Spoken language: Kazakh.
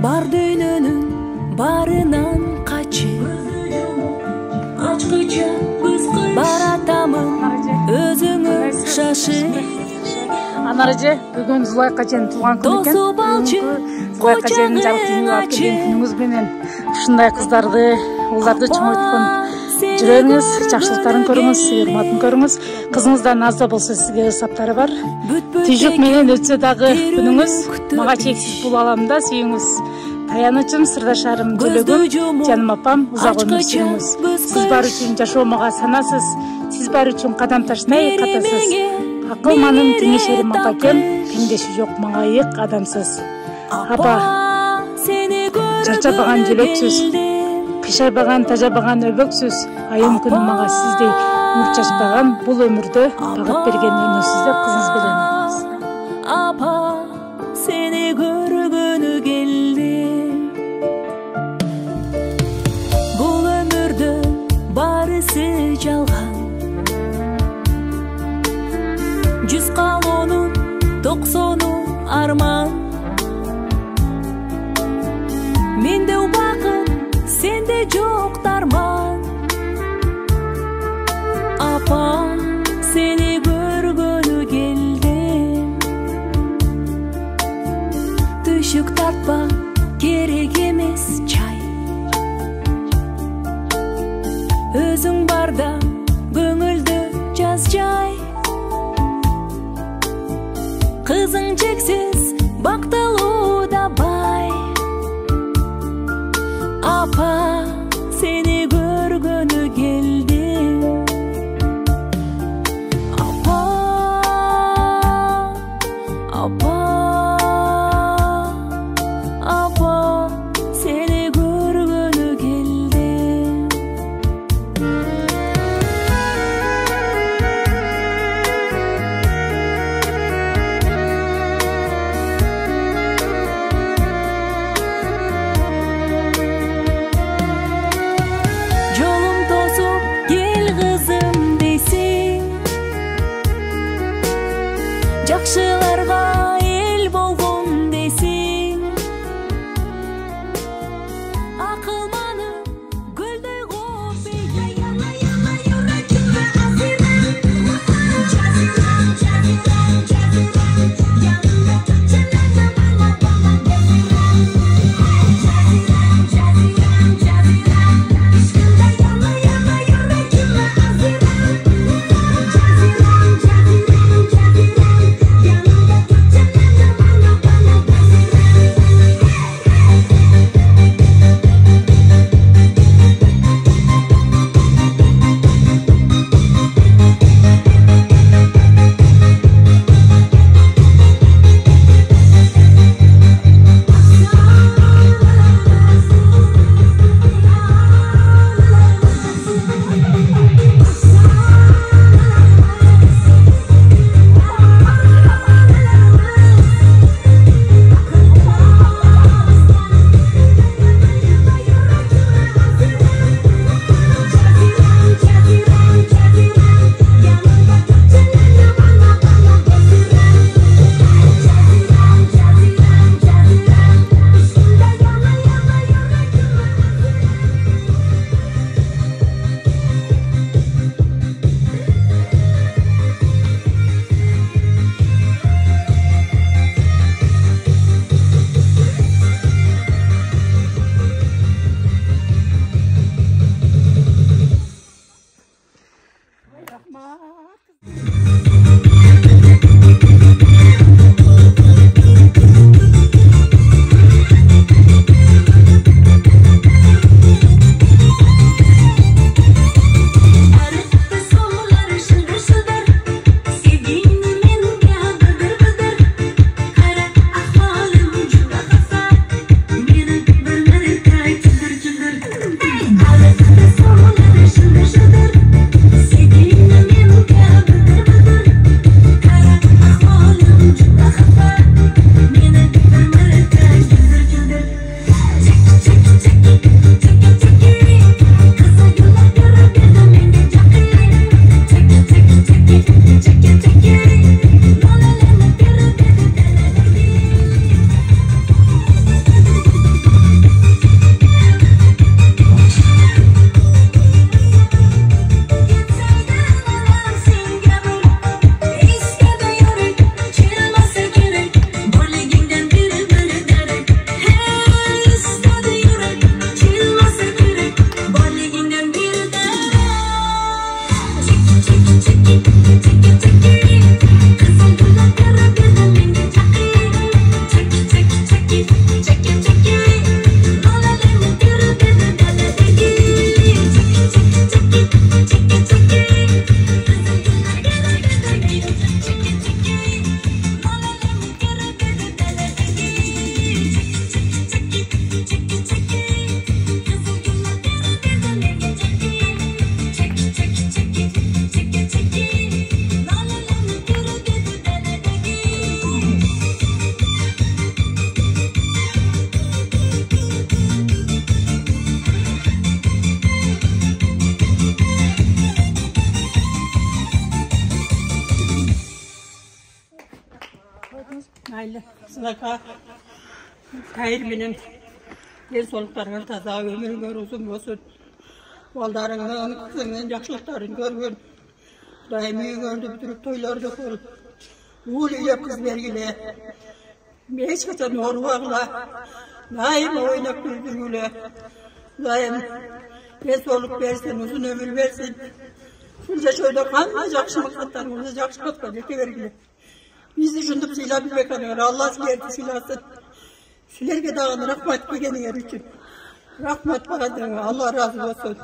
бар дүйнөнүн барынан качып баратамын өзүңө шашып. Анарыжы бүгүн Зулайка эженин туулган күнү экен. Зулайка эженин жарык дүйнөгө алып келген күнүңүз менен ушундай кыздарды, улдарды чоңойткон жүрөгүңүз, жакшылыктарын көрүңүз, урматын көрүңүз. Кызыңыздан аз да болсо сизге ысаптары бар. Түйжүк менен өтсө дагы күнүңүз мага чексиз бул аламда сүйүңүз. Таянычым, сырдашарым, жөлөгүм, жаным апам, узак өмүр сүрүңүз. Сиз бар үчүн жашоо мага санасыз, сиз бар үчүн кадам таштай катасыз. Акыл маным кеңешерим апакем, теңдеши жок мага ыйык адамсыз. Апа, чарчабаган жөлөксүз, кыйшайбаган, тажабаган өбөксүз, айым күнү мага сиздей нур чачпаган, бул өмүрдө багыт берген өнөсүз деп кызыңыз берем. Апа, сени көргөнү келди. Бул өмүрдө барысы жалган. 100 калоонун 90-у арман. Менде убакыт, сенде жок дарман. Апа, сени көргөнү келдим. Түшүк тартпа, керек эмес чай. Өзүң барда көңүлдө жаз жай. Кызың чексиз, бактылуу да бай. Апа, сени көргөнү келдим. Апа, апа, апа, сени көргөнү келдим. Hayırlı sınaka hayır benim el soluklarına taza ömür uzun olsun. Baldarının kızının yaşlıklarını görgün. Daimi gördü bütün toylarda kol. Uğul ile kız vergile. Hiç kısa norvağla. Daim oynak güldürüyle. Daim el soluk versin, uzun ömür versin. Şurada şöyle kanlı jakşılık katlar, orada jakşılık katlar, vergile. Bizi şunduk silah bir bekanıyor. Allah silerdi silahsın. Silerge dağını rahmet begeni yer için. Rahmet bana Allah razı olsun.